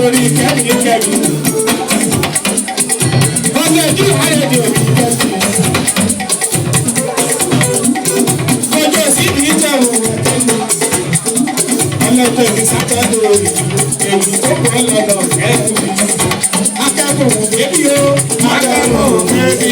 nítorí kẹ́mi. Ọjọ́ ìjú ayọ̀dẹ̀ òbí kẹ́mi. Ọjọ́ síbi ìjẹun ọlọ́jọ́ ní sátọ́dọ̀ èyí tó kọ́ lọ́dọ̀ kẹ́mi. Akẹ́kọ̀ọ́ bébí o, akẹ́kọ̀ọ́ bébí.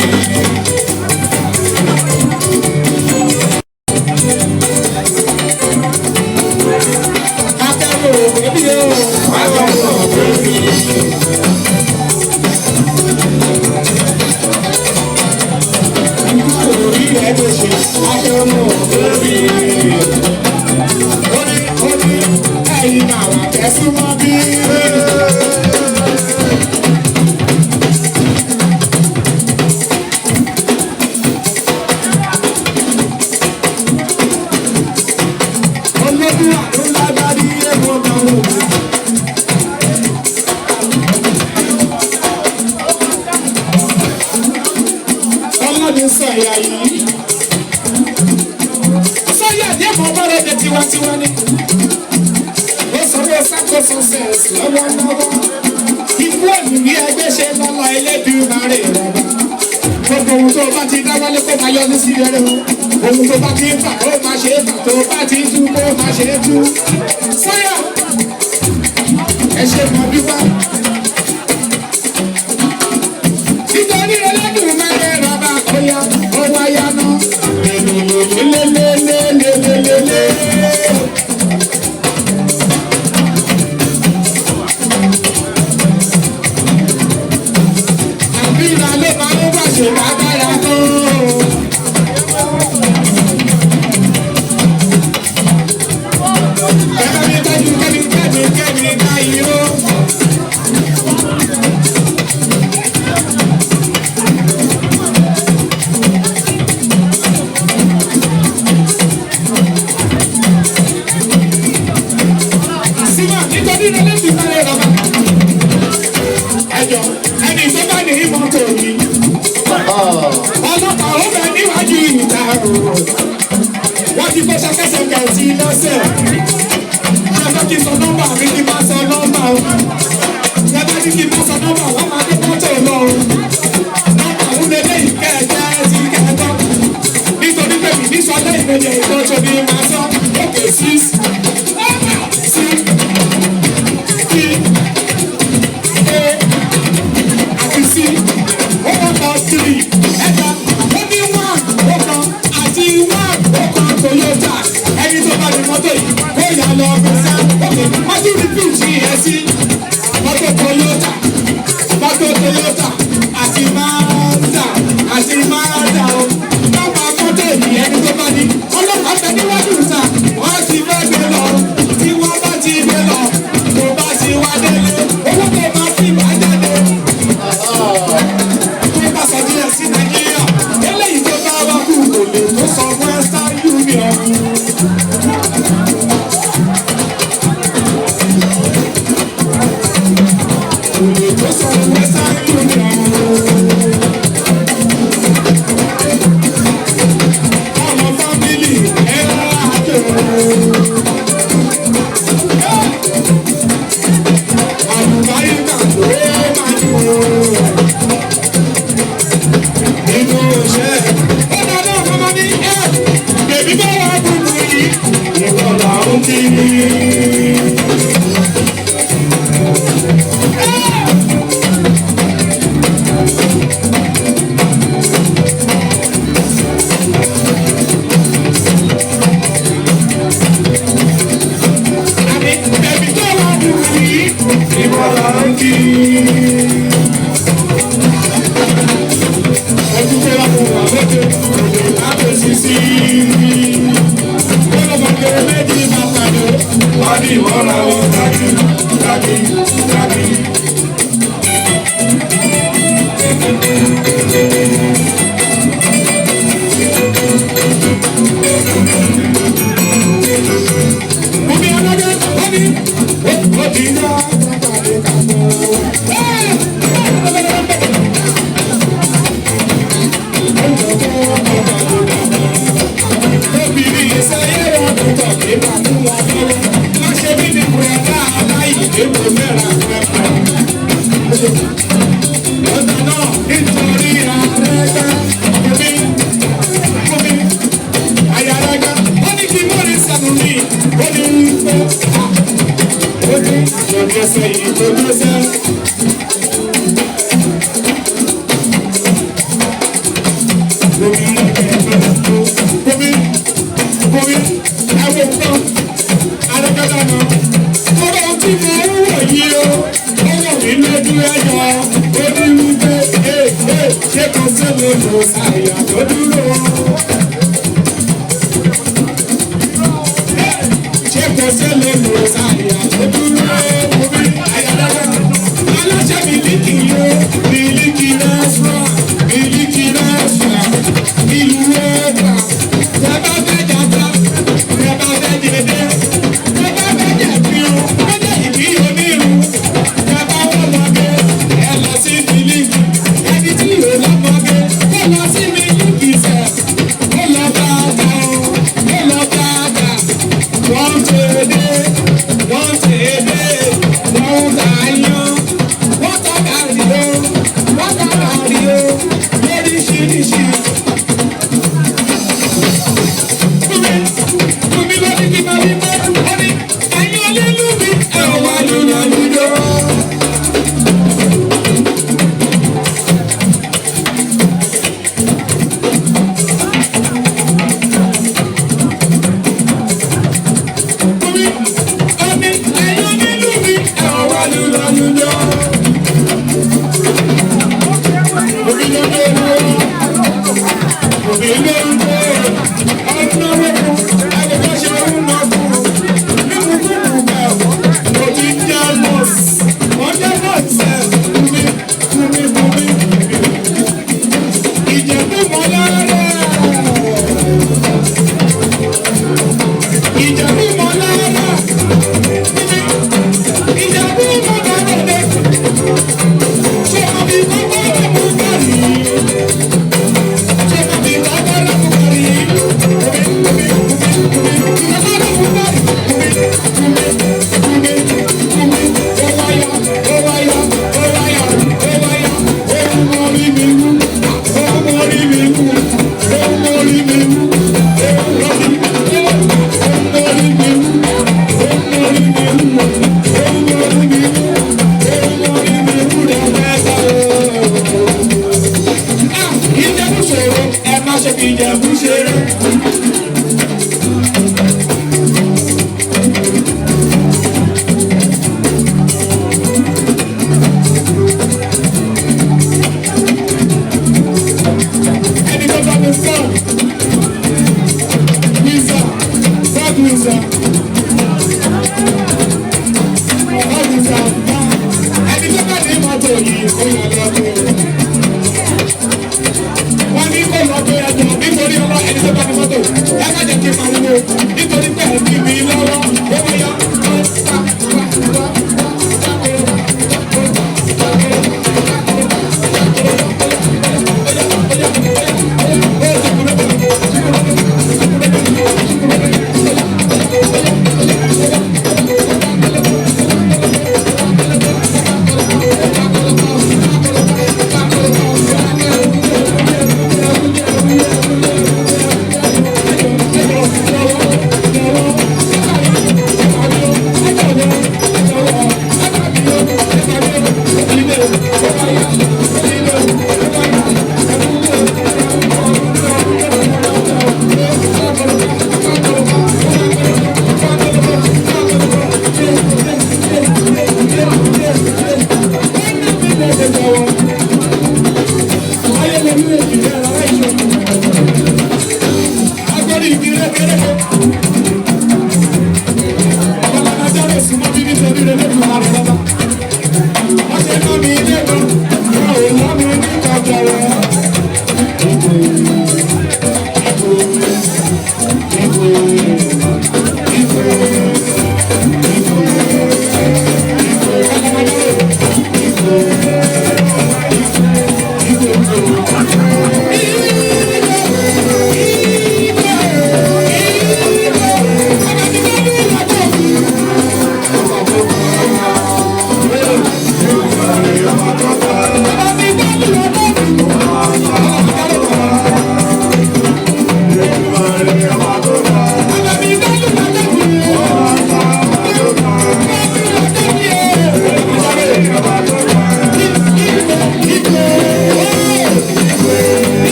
Tiwa ni ó sọ̀rọ̀ sacrifices lọ́wọ́lọ́wọ́ ikú òní ẹgbẹ́ ṣe lọ́la Elédùmarè rọ̀bà gbogbo ohun tó bá ti dáwọ́lé kó máa yọjú sí rere o ohun tó bá ti ń fà kó máa ṣe é fà tó bá ti tú kó máa ṣe é tú sọ́yà ẹ ṣe mọ̀ bí wá. nítorí Elédùmarè rọ̀bà kó yá ó wáyá náà lélelélelélelélélélé. Wọ́n ti fẹ́ ṣàkẹ́sẹ̀kẹ́ tí lọ́sẹ̀. Ṣé kí n sọ nọ́mbà mi kí n máa sọ nọ́mbà o? Ṣé bá ní kí n máa sọ nọ́mbà wọ́n máa dé mọ́tò lọ o? Nọ́mbà ń lé lẹ́yìn kẹ́ẹ̀kẹ́ sí kẹ́ẹ̀tọ́. Nítorí pé mi ní sọ́dọ̀ ìpele ìtọ́jú ni màá sọ. Òkè 6 àti C ó kọ́ 3 ẹ̀dá ó ní 1 ó kọ́ àti 1 ó kọ́ Toyota ẹni tó bá ní mọ́tò yìí kó yà lọ ọ̀gbìn sá òkè mọ́tò repeat yẹn sí mọ́tò Toyota àti Mazda o nọ́mbà mọ́tò yìí ẹni tó bá ní ọlọ́pàá tẹ níwájú ìta wọ́n ti fẹ́ gbé lọ tí wọ́n bá ti gbé lọ tó bá ti wá délé owó tó bá fi bá jáde. Nípa sọ̀díyẹ sí Nàìjíríà eléyìí tó bá wá kú kò lè tó sọ Western Union. Kò lè tó sọ Western Union. Ọmọ fámìlì ẹ̀rọ àjò. Àlùbáríkà ló máa ń wò. Inú ṣe ó dáná ọmọ ní ẹ̀ bèbí bá wà gbogbo yìí ìwọ̀n làwọn ti rí. Má ṣe bí ní kúrẹ́ bá aláìní dé kò mẹ́ra. ẹsẹ̀ yìí tó gbẹ́sẹ̀.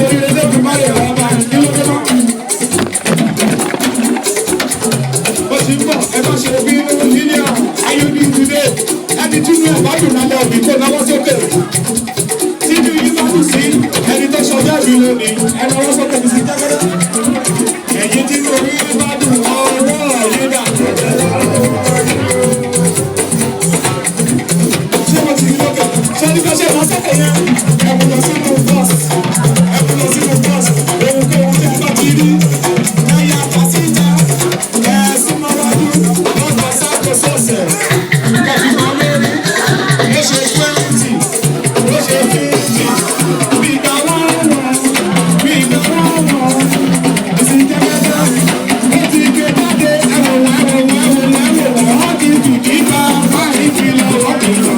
torí ẹlẹ́dùn má lè rà bá kí ló dé mọ́. Ó ti ń bọ̀ ẹ má ṣe bí lílíà ayélujára today ẹni tí inú ẹ̀ bá dùn lálẹ́ òbí kó náwó sókè. Tí inú yìí bá dùn sí ẹni tó ṣọjọ́ ìbí lónìí ẹ náwó sókè ní sí jẹ́gẹ́dẹ́. Ẹ̀yin tí inú orí bá dùn ọ̀rọ̀ yìí dà. Ṣé mo ti rí lókè? Ṣé ní ká ṣe ìmọ̀sẹ́kẹ̀ yẹn? Ẹ̀bùn lọ sínú bọ́ọ̀sì. Ẹ̀bùn lọ sínú bọ́ọ̀sì. Ohun kó ohun tí a bá ti rí. Ẹ̀yà pàṣíjà. Ẹ̀sùn máa wájú. Lọ́gbà sáàkó sọ̀sẹ̀. Kọ̀fí máa lórí. Ó ṣe 20. Ó ṣe 50. Bí ìgbà wọ́n wọ̀. Bí ìgbà wọ́n wọ̀. Ìsìn jẹ́gẹ́dẹ́. Ó ti gbé jáde. Ẹ̀wọ̀n wọ́n ti dùn kíkà. Báyìí fi lọ wọ́n ti lọ.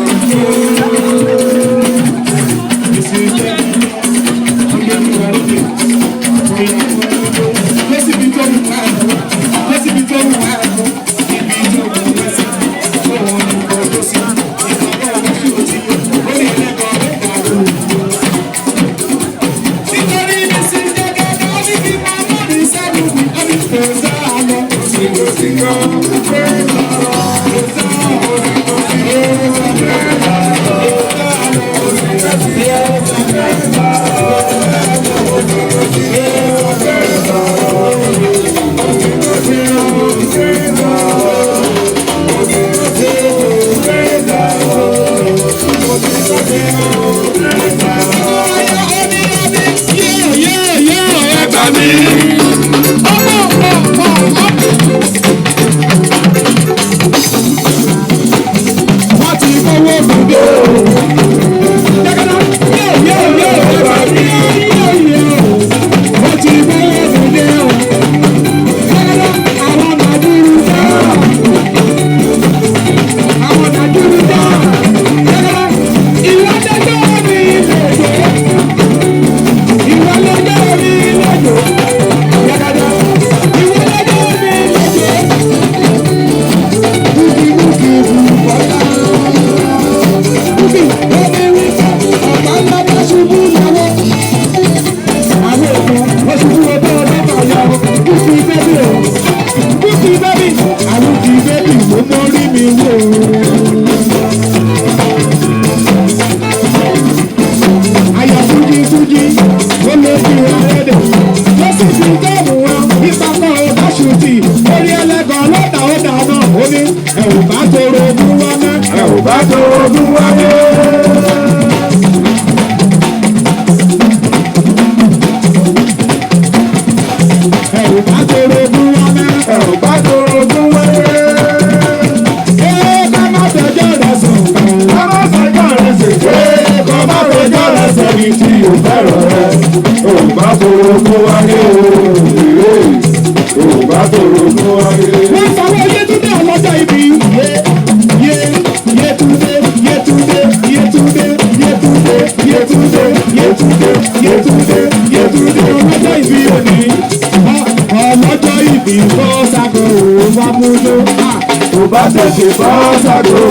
Tètè bọ́ sàdó.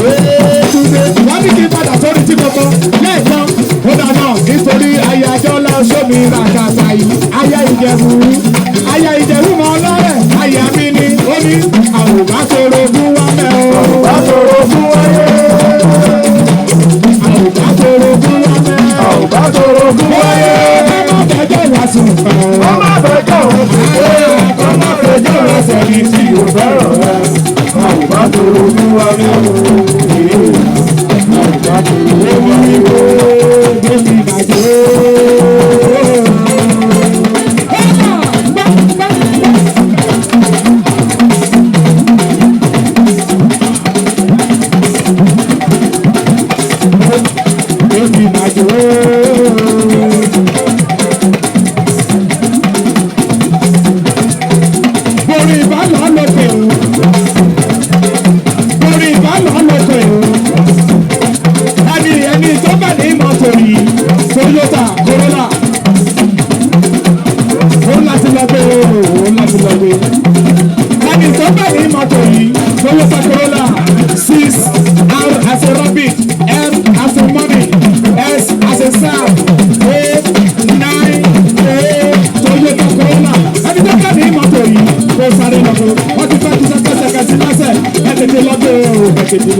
Wọ́n ní kí n padà sórí tí kọ́kọ́ lẹ́ẹ̀kan ó dáná nítorí ayájọ́ lọ́sọ̀mí ràkàtà yìí aya Ìjẹ̀bú mọ́ ọlọ́rẹ̀ aya mi ni ó ní àwòbá tóró fún wa mẹ́ o. Àwòbá tóró fún wa yé. Àwòbá tóró fún wa mẹ́. Àwòbá tóró fún wa yé. Ọmọ fẹjọ́ wá sùn fẹ́. Ọmọ fẹjọ́ wá sùn fẹ́. Ọmọ fẹjọ́ wá sẹ́ni tí o fẹ́ràn rẹ̀. Àwòbá tóró fún wa mẹ́ o. Àwòbá tóró fún wa mẹ́ o. Gbèsè ìbàjẹ́. Borí ìbálò lókè o.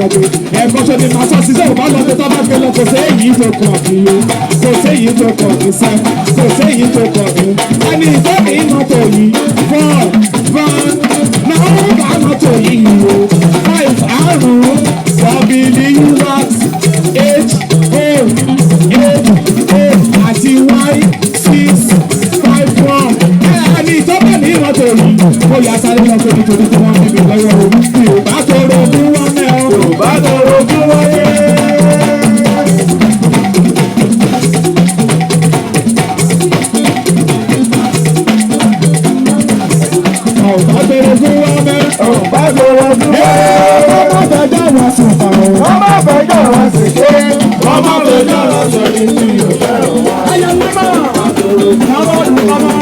lọ́gbẹ́. Ẹ̀kọ́ ṣe ni màá sọ sí sẹ́wọ̀n bá lọ́gbẹ́ tó bá gbé lọ kò séyìí tó kàn mí o. Kò séyìí tó kàn mí sẹ́. Kò séyìí tó kàn mí. Ẹni tó ní mọ́tò yìí fọ́ọ̀n náà wọ́n bá mọ́tò yìí o. 5 àrùn WX H8 àti Y651. Ẹni tó bá ní mọ́tò yìí ó yà sáré lọ sórí torí tí wọ́n fi mi lọ́wọ́ o. Yorùbá tó rogún wọn mẹ́ o. Yorùbá tó rogún wọn yé. Yorùbá tó rogún wọn mẹ́. Yorùbá tó rogún wọn yé. Ọmọ fẹjọ́ wọn sùn fà o. Ọmọ fẹjọ́ wọn sì ṣe. Ọmọ fẹjọ́ wọn sọ ní tí yóò fẹ́ràn wá. Ayọ̀ mímọ́. Ọmọ ọdún ọmọ.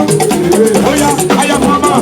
Oya ayọ̀ mọ́mọ́.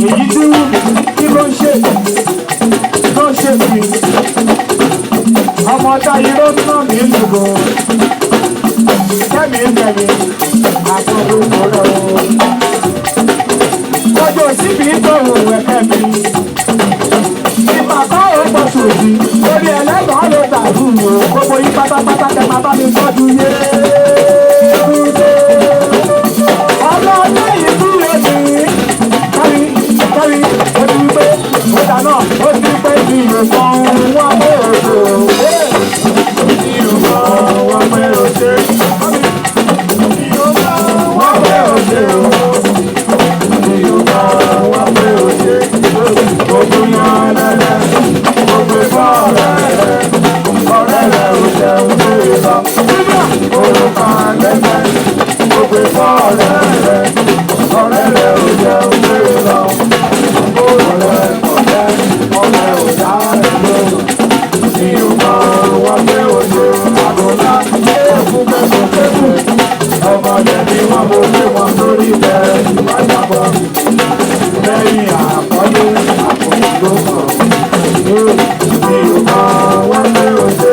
èyí tí wù mí kí ló ń ṣe mí ọmọ táyé ló ń ná mi lùgò kẹ́mi àtọ́jú kọ́rọ̀ ojú síbi ìtòrò ẹ̀kẹ́ mi ìbàbá ò pọ̀ sòdì orí ẹlẹ́gbọ̀n ló dàrú o gbogbo yí pátápátá kẹ́ máa bá mi tọ́jú yé ọlọ́ọ̀lẹ́ yìí dúró ní kárí ojú pé ó dáná ó ti pé mi ò kan wọ́n pé òjò mi ò kan wọ́n pé òjò mi ò kan wọ́n pé òjò mi ò kan wọ́n pé òjò gbogbo yan lẹ́lẹ́ gbogbo ìfọ́ ọ̀rẹ́ rẹ̀ ò jẹun tó yẹ lọ orúkọ lẹ́lẹ́ gbogbo ìfọ́ ọ̀rẹ́ rẹ̀ ò jẹun tó yẹ lọ ọ̀rẹ́ ò dá ẹ̀ lóhùn mi ò kan wọ́n pé òjò àgọ́lá kéèkú ọmọdé ni wọ́n mú pé wọ́n lórí bẹ́ẹ̀ ìwádàbọ̀ lẹ́yìn àkọ́lé àkọ́lé ló kàn mi ò kan wọ́n pé òjò.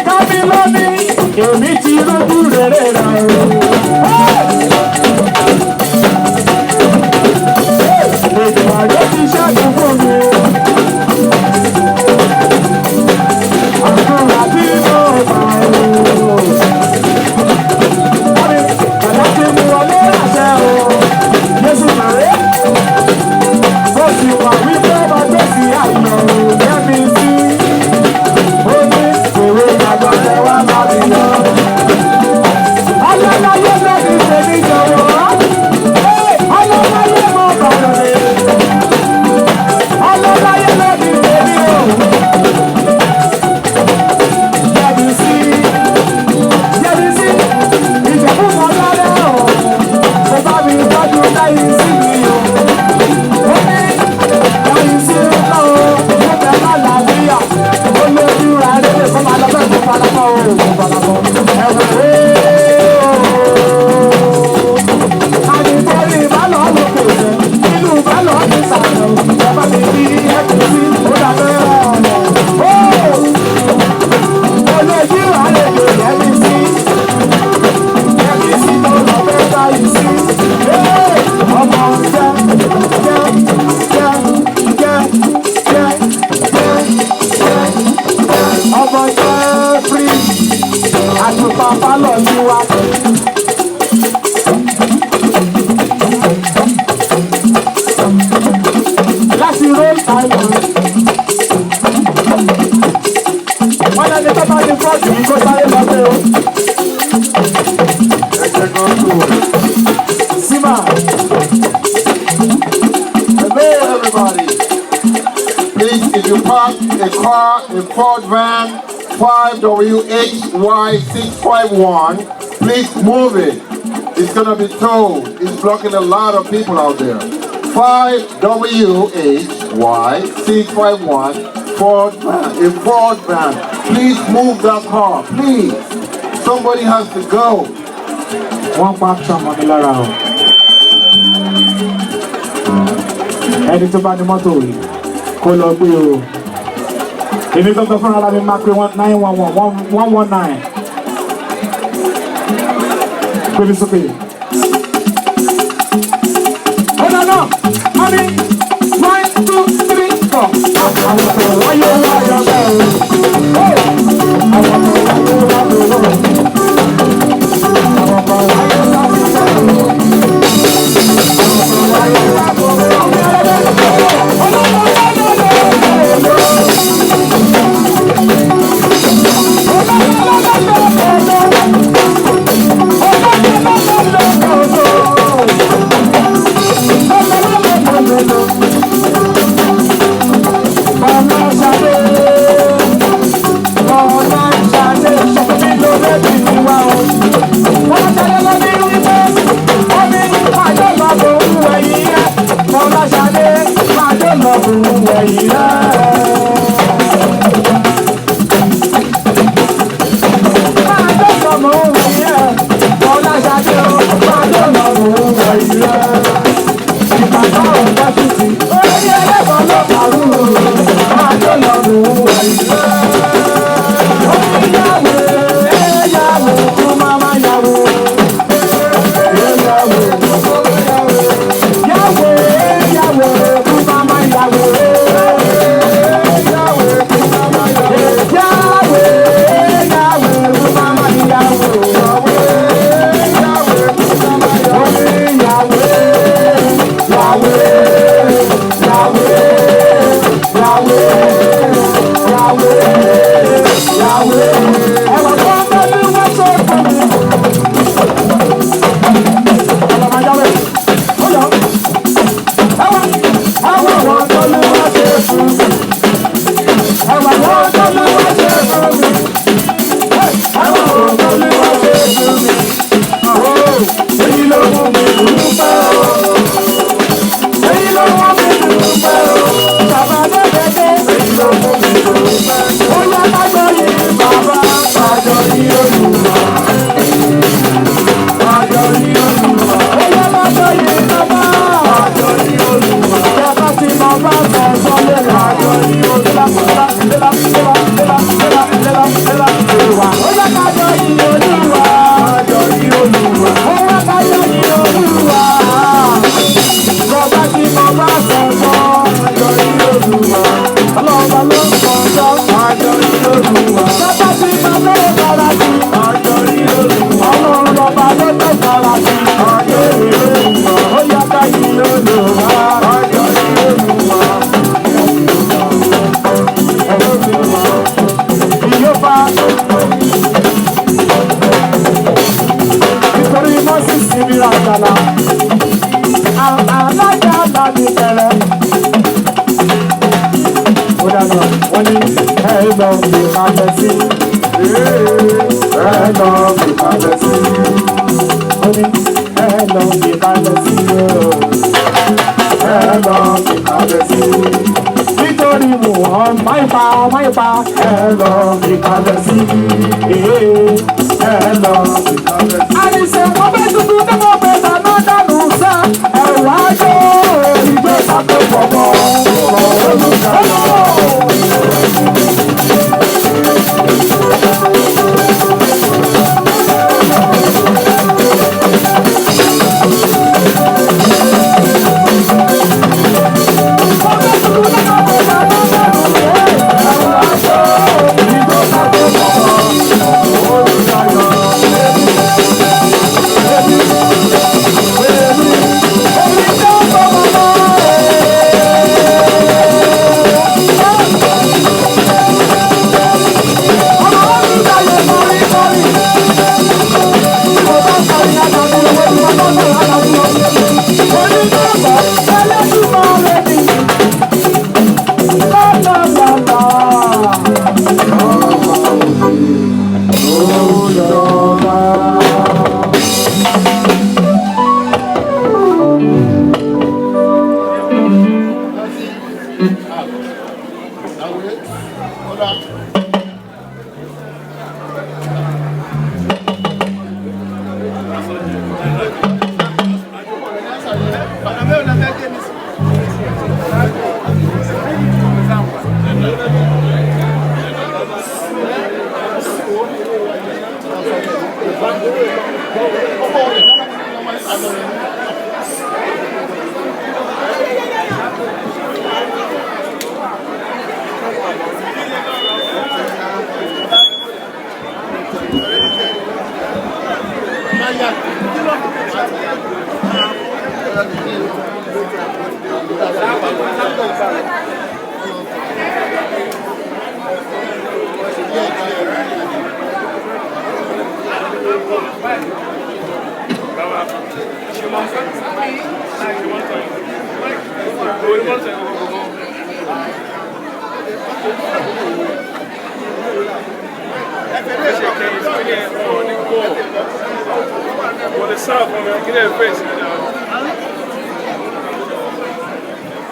kábí lónìí èmi ti rójú rere rà o. ètò àjọ ti ṣẹ́gun fún mi. ọdún àti inú ọ̀pá o. àdá ti mú wọlé àṣẹ o. Jésù bẹ̀rẹ̀. ó sì wà wípé ọba gbèsè àyọ̀ lẹ́mi sí. ó ní òwe àgbà ẹ̀ wá bá mi lọ. ọlọ́láyé lẹ́ni tèmi jọ̀wọ́. ọlọ́láyé mọ̀ bàrẹ̀ mi. ọlọ́láyé lẹ́ni tèmi o. Yẹ́bi sí ìjẹ̀bú kan lálẹ́ o. Mo bá mi tọ́jú láyé sí mi o. Ó ní láyé sí ńlá o. Mo bẹ̀ má làbíyà. Ó lójú ra lélẹ̀ kó máa lọ bẹ́ẹ̀ tó falafọ́ o. Mo falafọ́. Ẹ̀wọ̀n o. Àdìgbòrí ìbálò ló kò jẹ́. Inú ìbálò ti sàlẹ̀ o. Ẹ bá mi rí ẹ̀kú sí. Ó dàbẹ́ ọ̀nà. Olójú àlejò yẹ́bi sí. Yẹ́bi sí tó lọ fẹ́ báyìí sí. Ọmọ jẹ́ ọmọ jẹ́ free àtùpà pálọ̀ ní wa. Láti Rhode Island. Wọ́n lẹ́ni tó bá ní fọ́ọ̀dù yìí kó sáré lọ pé o. Sima. Hello, everybody. Please, if you park a car, a Ford van, 5WHY651, please move it. It's going to be towed. It's blocking a lot of people out there. 5WHY651, Ford van, a Ford van. Please move that car, please. Somebody has to go. Wọ́n pa ṣọmọ mi lára o. Ẹni tó bá ní mọ́tò rí kó lọ gbé o. Èmi gbọ́dọ̀ fúnra la mi máa pe 911-119. Pé mi sókè. Ó dáná, mọ́mí, 1, 2, 3, 4. Àwọn ọ̀sẹ̀ wáyé wáyé bẹ́ẹ̀ o. Àwọn ọ̀sẹ̀ wáyé wáyé bẹ́ẹ̀ o. Mama,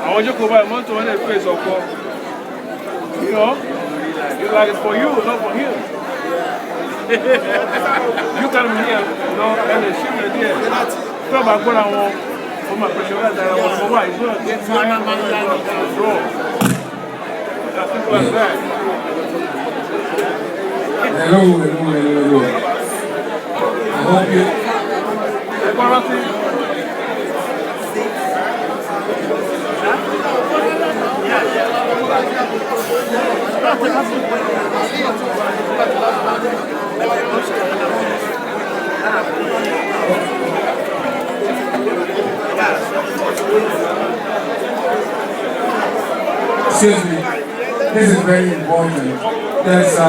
I want you to go buy a month on that face of you know, you like it for you, not for him. You come here, you know, and the ship is there. Come back when I want for my pressure that I want for why it's not get time and draw. That's like that. Hello. I hope you. Excuse me. This is very important. There's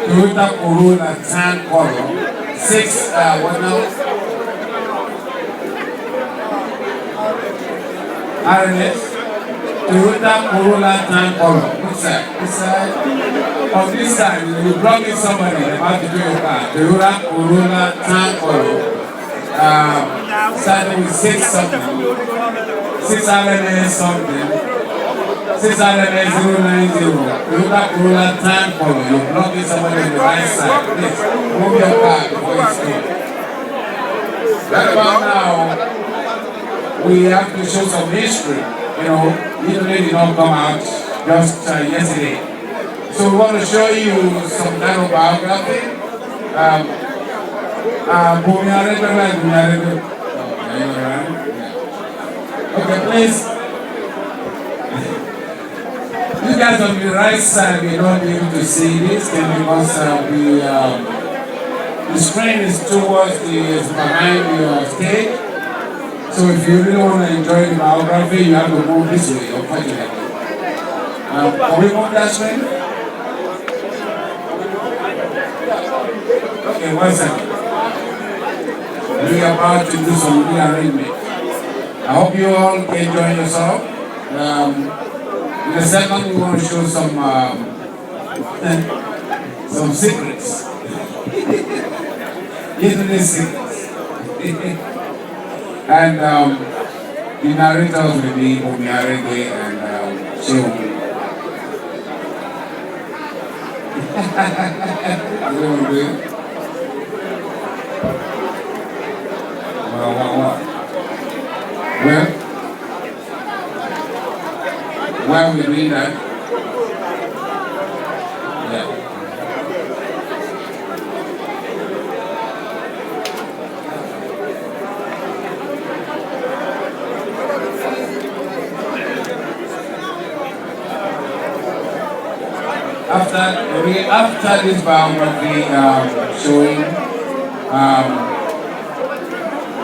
Toyota Corolla tan color, 6 what now? RNS, Toyota Corolla tan color. What's that? This side? On this side, you block in somebody about to do your car. Toyota Corolla tan color. Starting with 6 something. 6 RNS something. 6 RNS 090. Toyota Corolla tan color. You're blocking somebody on the right side. Please move your car before you stop. Right about now, we have to show some history. You know, Italy did not come out just yesterday. So we want to show you some kind of biography. Okay, please. You guys on the right side may not be able to see this because the screen is towards behind your stage. So if you really want to enjoy the biography, you have to move this way, unfortunately. Can we move that screen? Okay, 1 second. We are about to do some rearrangement. I hope you all enjoy yourself. In a second, we want to show some secrets. Internet secrets. And the narrators will be Omiarege and Shehu. Why we doing that? Yeah. After this biography showing,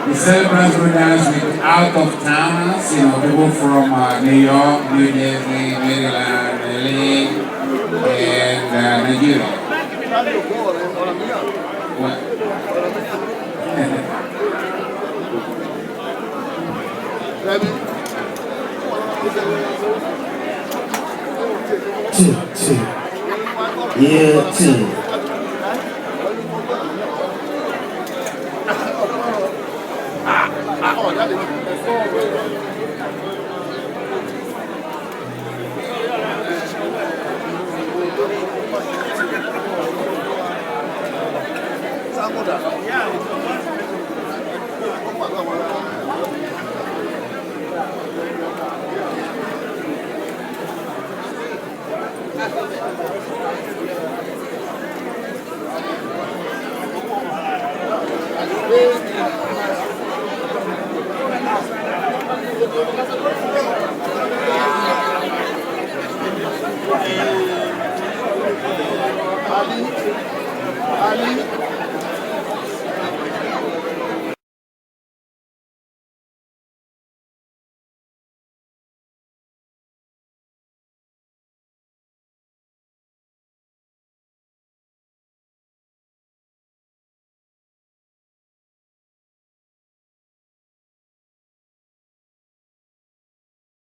the celebrants will dance with out-of-towners, you know, people from New York, New Jersey, Maryland, LA, and Nigeria. What? Two. Yeah, 2.